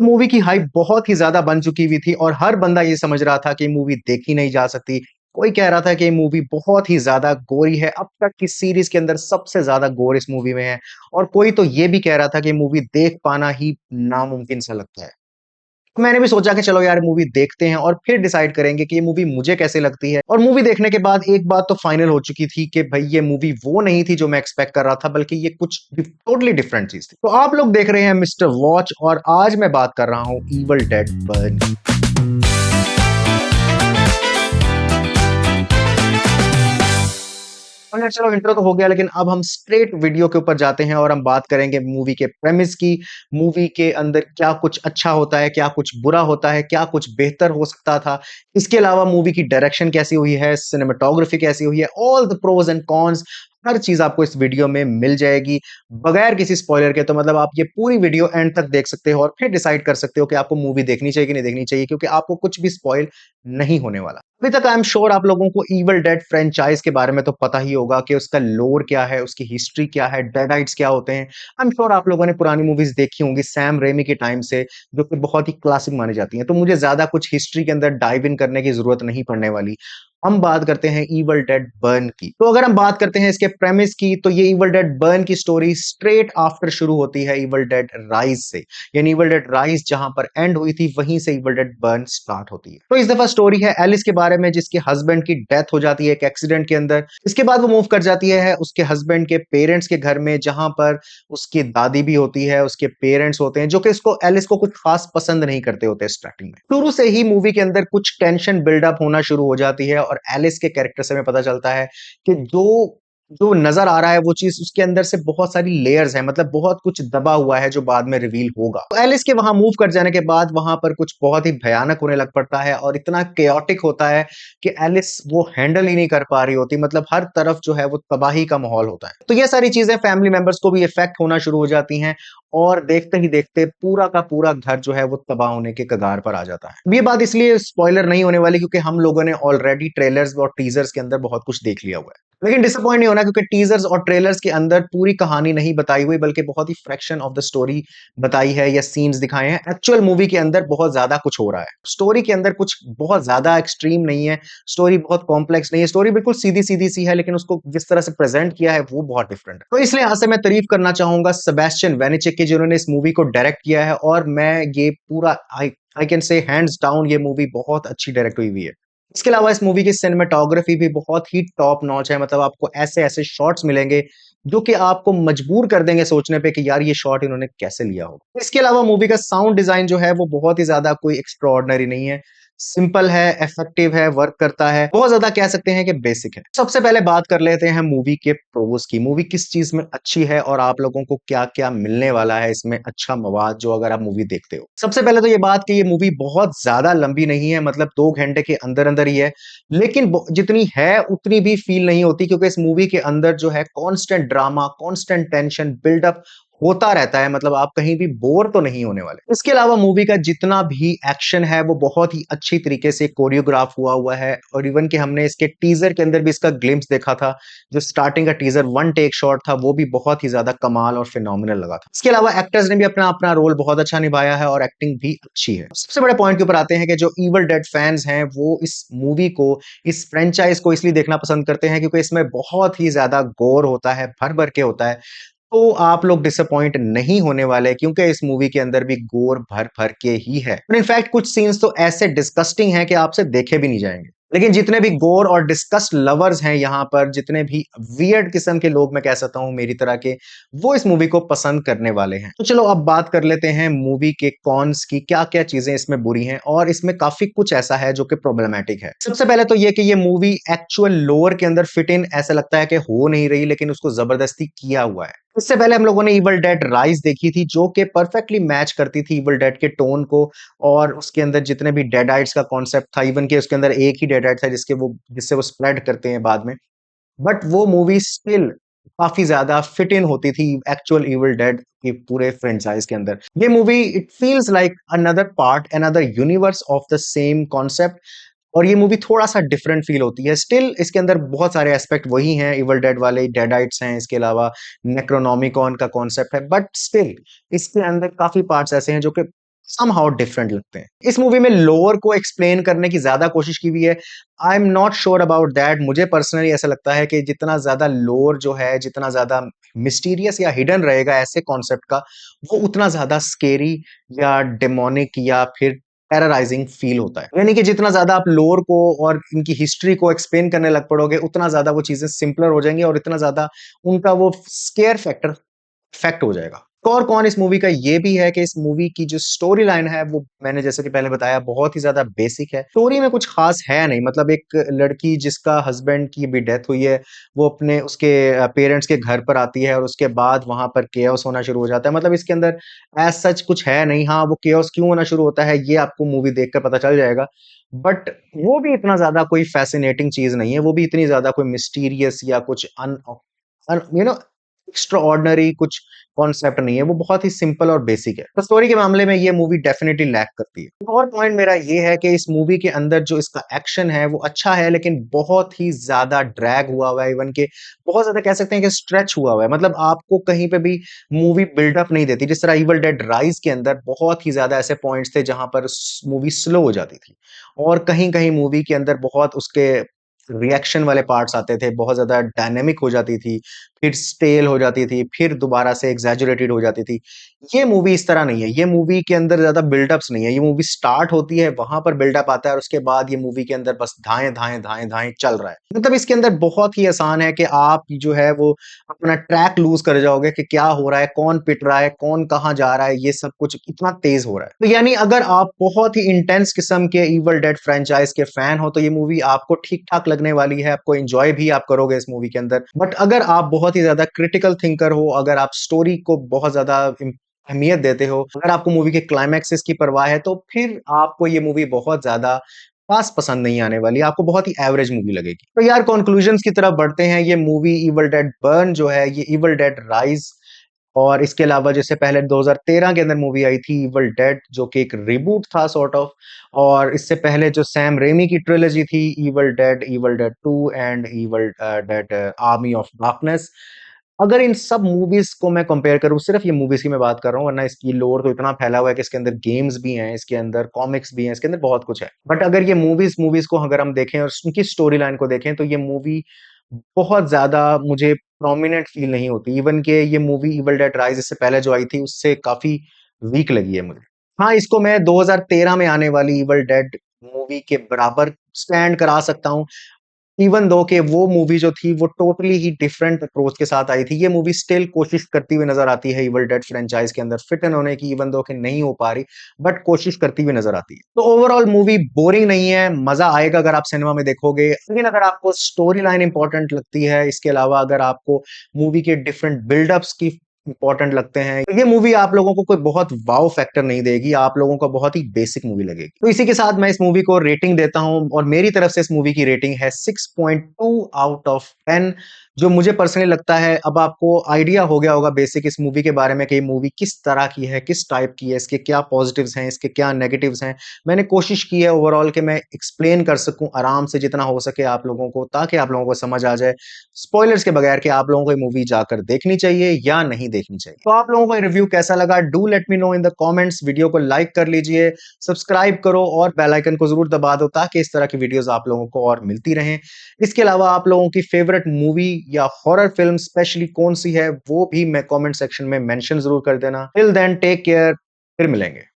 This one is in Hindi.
मूवी की हाइप बहुत ही ज़्यादा बन चुकी हुई थी और हर बंदा ये समझ रहा था कि मूवी देखी नहीं जा सकती। कोई कह रहा था कि मूवी बहुत ही ज़्यादा गोरी है, अब तक की सीरीज़ के अंदर सबसे ज़्यादा गोर इस मूवी में है और कोई तो ये भी कह रहा था कि मूवी देख पाना ही नामुमकिन सा लगता है। तो मैंने भी सोचा कि चलो यार मूवी देखते हैं और फिर डिसाइड करेंगे कि ये मूवी मुझे कैसे लगती है। और मूवी देखने के बाद एक बात तो फाइनल हो चुकी थी कि भाई ये मूवी वो नहीं थी जो मैं एक्सपेक्ट कर रहा था, बल्कि ये कुछ टोटली डिफरेंट चीज थी। तो आप लोग देख रहे हैं मिस्टर वॉच और आज मैं बात कर रहा हूँ इवल डेड बर्न की। और यार चलो इंट्रो तो हो गया, लेकिन अब हम स्ट्रेट वीडियो के ऊपर जाते हैं और हम बात करेंगे मूवी के प्रेमिस की। मूवी के अंदर क्या कुछ अच्छा होता है, क्या कुछ बुरा होता है, क्या कुछ बेहतर हो सकता था। इसके अलावा मूवी की डायरेक्शन कैसी हुई है, सिनेमेटोग्राफी कैसी हुई है, all the pros and cons, हर चीज आपको इस वीडियो में मिल जाएगी बगैर किसी स्पॉइलर के। तो मतलब आप ये पूरी वीडियो एंड तक देख सकते हो और फिर डिसाइड कर सकते हो कि आपको मूवी देखनी चाहिए कि नहीं देखनी चाहिए, क्योंकि आपको कुछ भी स्पॉइल नहीं होने वाला। अभी तक आई एम श्योर आप लोगों को इवल डेड फ्रेंचाइज के बारे में तो पता ही होगा कि उसका लोर क्या है, उसकी हिस्ट्री क्या है, डेडाइट्स क्या होते हैं। आई एम श्योर आप लोगों ने पुरानी मूवीज देखी होंगी सैम रेमी के टाइम से, जो कि बहुत ही क्लासिक मानी जाती हैं। तो मुझे ज्यादा कुछ हिस्ट्री के अंदर डाइव इन करने की जरूरत नहीं पड़ने वाली। हम बात करते हैं इवल डेड बर्न की। तो अगर हम बात करते हैं इसके प्रेमिस की, तो ये इवल डेड बर्न की स्टोरी स्ट्रेट आफ्टर शुरू होती है इवल डेड राइज से। यानी इवल डेड राइज जहां पर एंड हुई थी, वहीं से इवल डेड बर्न स्टार्ट होती है। तो इस दफा स्टोरी है एलिस के बारे में, जिसके हस्बैंड की डेथ हो जाती है एक एक्सीडेंट के अंदर। इसके बाद वो मूव कर जाती है उसके हस्बैंड के पेरेंट्स के घर में, जहां पर उसकी दादी भी होती है, उसके पेरेंट्स होते हैं, जो कि इसको एलिस को कुछ खास पसंद नहीं करते होते स्टार्टिंग में। शुरू से ही मूवी के अंदर कुछ टेंशन बिल्डअप होना शुरू हो जाती है और एलिस के कैरेक्टर से हमें पता चलता है कि जो जो नजर आ रहा है वो चीज उसके अंदर से बहुत सारी लेयर्स है, मतलब बहुत कुछ दबा हुआ है जो बाद में रिवील होगा। तो एलिस के वहां मूव कर जाने के बाद वहां पर कुछ बहुत ही भयानक होने लग पड़ता है और इतना केओटिक होता है कि एलिस वो हैंडल ही नहीं कर पा रही होती। मतलब हर तरफ जो है वो तबाही का माहौल होता है। तो ये सारी चीजें फैमिली मेंबर्स को भी इफेक्ट होना शुरू हो जाती हैं और देखते ही देखते पूरा का पूरा घर जो है वो तबाह होने के कगार पर आ जाता है। अब ये बात इसलिए स्पॉइलर नहीं होने वाली क्योंकि हम लोगों ने ऑलरेडी ट्रेलर्स और टीजर्स के अंदर बहुत कुछ देख लिया हुआ है। लेकिन डिसअपॉइंट नहीं होना, क्योंकि टीजर्स और ट्रेलर्स के अंदर पूरी कहानी नहीं बताई हुई, बल्कि बहुत ही फ्रैक्शन ऑफ द स्टोरी बताई है या सीन्स दिखाए हैं। एक्चुअल मूवी के अंदर बहुत ज्यादा कुछ हो रहा है। स्टोरी के अंदर कुछ बहुत ज्यादा एक्सट्रीम नहीं है, स्टोरी बहुत कॉम्प्लेक्स नहीं है, स्टोरी बिल्कुल सीधी सीधी सी है, लेकिन उसको जिस तरह से प्रेजेंट किया है वो बहुत डिफरेंट है। तो इसलिए यहां से मैं तारीफ करना चाहूंगा सेबेस्टियन वेनिचेक की, जिन्होंने इस मूवी को डायरेक्ट किया है। और मैं ये पूरा I can say hands down ये मूवी बहुत अच्छी डायरेक्ट हुई हुई है। इसके अलावा इस मूवी की सिनेमेटोग्राफी भी बहुत ही टॉप नॉच है। मतलब आपको ऐसे ऐसे शॉट्स मिलेंगे जो कि आपको मजबूर कर देंगे सोचने पे कि यार ये शॉट इन्होंने कैसे लिया होगा। इसके अलावा मूवी का साउंड डिजाइन जो है वो बहुत ही ज्यादा कोई एक्स्ट्राऑर्डिनरी नहीं है, सिंपल है, इफेक्टिव है, वर्क करता है, बहुत ज्यादा कह सकते हैं कि बेसिक है। सबसे पहले बात कर लेते हैं मूवी के प्रोज की। मूवी किस चीज में अच्छी है और आप लोगों को क्या क्या मिलने वाला है इसमें अच्छा मवाद जो अगर आप मूवी देखते हो। सबसे पहले तो ये बात कि ये मूवी बहुत ज्यादा लंबी नहीं है, मतलब 2 घंटे के अंदर अंदर ही है। लेकिन जितनी है उतनी भी फील नहीं होती, क्योंकि इस मूवी के अंदर जो है constant drama, constant tension buildup होता रहता है। मतलब आप कहीं भी बोर तो नहीं होने वाले। इसके अलावा मूवी का जितना भी एक्शन है वो बहुत ही अच्छी तरीके से कोरियोग्राफ हुआ हुआ है। और इवन कि हमने इसके टीजर के अंदर भी इसका ग्लिम्स देखा था, जो स्टार्टिंग का टीजर वन टेक शॉट था, वो भी बहुत ही ज्यादा कमाल और फिनोमिनल लगा था। इसके अलावा एक्टर्स ने भी अपना अपना रोल बहुत अच्छा निभाया है और एक्टिंग भी अच्छी है। सबसे बड़े पॉइंट के ऊपर आते हैं कि जो इवल डेड फैंस हैं वो इस मूवी को, इस फ्रेंचाइज को इसलिए देखना पसंद करते हैं क्योंकि इसमें बहुत ही ज्यादा गोर होता है, भर भर के होता है। तो आप लोग डिसअपॉइंट नहीं होने वाले, क्योंकि इस मूवी के अंदर भी गोर भर भर के ही है। और इनफैक्ट कुछ सीन्स तो ऐसे डिस्कस्टिंग हैं कि आपसे देखे भी नहीं जाएंगे। लेकिन जितने भी गोर और डिस्कस्ट लवर्स हैं यहाँ पर, जितने भी वियर्ड किस्म के लोग मैं कह सकता हूँ मेरी तरह के, वो इस मूवी को पसंद करने वाले हैं। तो चलो अब बात कर लेते हैं मूवी के कॉन्स की, क्या क्या चीजें इसमें बुरी हैं और इसमें काफी कुछ ऐसा है जो कि प्रॉब्लमैटिक है। सबसे पहले तो ये कि ये मूवी एक्चुअल लोअर के अंदर फिट इन ऐसा लगता है कि हो नहीं रही, लेकिन उसको जबरदस्ती किया हुआ है। इससे पहले हम लोगों ने इवल डेड राइज देखी थी, जो कि परफेक्टली मैच करती थी इवल डेड के टोन को। और उसके अंदर जितने भी डेडाइट्स का कॉन्सेप्ट था, इवन कि उसके अंदर एक ही डेडाइट था जिससे वो स्प्रेड करते हैं बाद में। बट वो मूवी स्टिल काफी ज्यादा फिट इन होती थी एक्चुअल इविल डेड के पूरे फ्रेंचाइज के अंदर। ये movie it feels like another part, another universe of the same concept. और ये मूवी थोड़ा सा डिफरेंट फील होती है। स्टिल इसके अंदर बहुत सारे एस्पेक्ट वही हैं, इवल डेड वाले डेडाइट्स हैं, इसके अलावा नेक्रोनॉमिकॉन का कॉन्सेप्ट है, बट स्टिल इसके अंदर काफी पार्ट्स ऐसे हैं जो कि समहाउ डिफरेंट लगते हैं। इस मूवी में लोर को एक्सप्लेन करने की ज्यादा कोशिश की हुई है। I am not sure about that. मुझे पर्सनली ऐसा लगता है कि जितना ज्यादा लोर जो है, जितना ज्यादा मिस्टीरियस या हिडन रहेगा ऐसे कॉन्सेप्ट का, वो उतना ज्यादा स्केरी या डेमोनिक या फिर टेरराइजिंग फील होता है। यानी कि जितना ज्यादा आप लोर को और इनकी हिस्ट्री को एक्सप्लेन करने लग पड़ोगे, उतना ज्यादा वो चीजें सिंपलर हो जाएंगी और इतना ज्यादा उनका वो स्केयर फैक्टर इफेक्ट हो जाएगा। एक और कौन इस मूवी का ये भी है कि इस मूवी की जो स्टोरी लाइन है वो मैंने जैसे कि पहले बताया बहुत ही ज्यादा बेसिक है। स्टोरी में कुछ खास है नहीं। मतलब एक लड़की जिसका हस्बैंड की भी डेथ हुई है, वो अपने उसके पेरेंट्स के घर पर आती है और उसके बाद वहां पर केओस होना शुरू हो जाता है। मतलब इसके अंदर एज सच कुछ है नहीं। हाँ, वो केओस क्यों होना शुरू होता है ये आपको मूवी देखकर पता चल जाएगा। बट वो भी इतना ज्यादा कोई फैसिनेटिंग चीज नहीं है। वो भी इतनी ज्यादा कोई मिस्टीरियस या कुछ अन यू नो एक्स्ट्रा ऑर्डिनरी कुछ कॉन्सेप्ट नहीं है। वो बहुत ही सिंपल और बेसिक है। तो स्टोरी के मामले में ये मूवी डेफिनेटली लैक करती है। एक और पॉइंट मेरा ये है कि इस मूवी के अंदर जो इसका एक्शन है वो अच्छा है, लेकिन बहुत ही ज्यादा ड्रैग हुआ है। इवन के बहुत ज्यादा कह सकते हैं कि स्ट्रेच हुआ है। मतलब आपको कहीं पे भी मूवी बिल्डअप नहीं देती। जिस तरह इवल डेड राइज के अंदर बहुत ही ज्यादा ऐसे पॉइंट्स थे जहां पर मूवी स्लो हो जाती थी, और कहीं कहीं मूवी के अंदर बहुत उसके रिएक्शन वाले पार्ट्स आते थे, बहुत ज्यादा डायनेमिक हो जाती थी, फिर स्टेल हो जाती थी, फिर दोबारा से एग्जैजुरेटेड हो जाती थी। ये मूवी इस तरह नहीं है। ये मूवी के अंदर ज्यादा बिल्डअप्स नहीं है। ये मूवी स्टार्ट होती है, वहां पर बिल्डअप आता है और उसके बाद ये मूवी के अंदर बस धाएं धाएं धाएं धाएं चल रहा है। मतलब इसके अंदर बहुत ही आसान है कि आप जो है वो अपना ट्रैक लूज कर जाओगे कि क्या हो रहा है, कौन पिट रहा है, कौन कहाँ जा रहा है, ये सब कुछ इतना तेज हो रहा है। तो यानी अगर आप बहुत ही इंटेंस किस्म के इवल डेड फ्रेंचाइज के फैन हो तो ये मूवी आपको ठीक ठाक लगने वाली है। आपको एंजॉय भी आप करोगे इस मूवी के अंदर। बट अगर आप बहुत ही ज्यादा क्रिटिकल थिंकर हो, अगर आप स्टोरी को बहुत ज्यादा अहमियत देते हो, अगर आपको मूवी के क्लाइमैक्सेस की परवाह है, तो फिर आपको ये मूवी बहुत ज्यादा खास पसंद नहीं आने वाली। आपको बहुत ही एवरेज मूवी लगेगी। तो यार कंक्लूजन्स की तरफ बढ़ते हैं। ये मूवी इवल डेड बर्न जो है, ये इवल डेड राइज और इसके अलावा जैसे पहले 2013 के अंदर मूवी आई थी इवल डेड, जो कि एक रिबूट था सॉर्ट ऑफ। और इससे पहले जो सैम रेमी की ट्रिलॉजी थी, evil dead 2 and evil dead army of darkness. अगर इन सब मूवीज को मैं कंपेयर करूं, सिर्फ ये मूवीज की मैं बात कर रहा हूं, वरना इसकी लोर तो इतना फैला हुआ है कि इसके अंदर गेम्स भी हैं, इसके अंदर कॉमिक्स भी हैं, इसके अंदर बहुत कुछ है। बट अगर ये मूवीज मूवीज को अगर हम देखें और उनकी स्टोरी लाइन को देखें, तो ये मूवी बहुत ज्यादा मुझे प्रोमिनेंट फील नहीं होती। इवन के ये मूवी इवल डेड राइज इससे पहले जो आई थी उससे काफी वीक लगी है मुझे। हाँ, इसको मैं 2013 में आने वाली इवल डेड मूवी के बराबर स्टैंड करा सकता हूँ। इवन दो कि वो मूवी जो थी वो टोटली ही डिफरेंट अप्रोच के साथ आई थी। ये मूवी स्टिल कोशिश करती हुई नजर आती है इवल डेड फ्रेंचाइज के अंदर फिट इन होने की, इवन दो कि नहीं हो पा रही, बट कोशिश करती हुई नजर आती है। तो ओवरऑल मूवी बोरिंग नहीं है, मजा आएगा अगर आप सिनेमा में देखोगे। लेकिन अगर आपको स्टोरी लाइन इंपॉर्टेंट लगती है, इसके अलावा अगर आपको मूवी के डिफरेंट बिल्डअप्स की इंपॉर्टेंट लगते हैं, तो ये मूवी आप लोगों को कोई बहुत वाव फैक्टर नहीं देगी। आप लोगों को बहुत ही बेसिक मूवी लगेगी। तो इसी के साथ मैं इस मूवी को रेटिंग देता हूं, और मेरी तरफ से इस मूवी की रेटिंग है 6.2 आउट ऑफ 10, जो मुझे पर्सनली लगता है। अब आपको आइडिया हो गया होगा बेसिक इस मूवी के बारे में कि ये मूवी किस तरह की है, किस टाइप की है, इसके क्या पॉजिटिव्स हैं, इसके क्या नेगेटिव्स हैं। मैंने कोशिश की है ओवरऑल कि मैं एक्सप्लेन कर सकूं आराम से जितना हो सके आप लोगों को, ताकि आप लोगों को समझ आ जाए स्पॉयलर्स के बगैर कि आप लोगों को ये मूवी जाकर देखनी चाहिए या नहीं देखनी चाहिए। तो आप लोगों को ये रिव्यू कैसा लगा, do let me know in the comments. Video को लाइक कर लीजिए, सब्सक्राइब करो और बेल आइकन को जरूर दबा दो, ताकि इस तरह की वीडियोस आप लोगों को और मिलती रहें। इसके अलावा आप लोगों की फेवरेट मूवी या हॉरर फिल्म स्पेशली कौन सी है, वो भी मैं कमेंट सेक्शन में मेंशन जरूर कर देना। टिल देन टेक केयर, फिर मिलेंगे।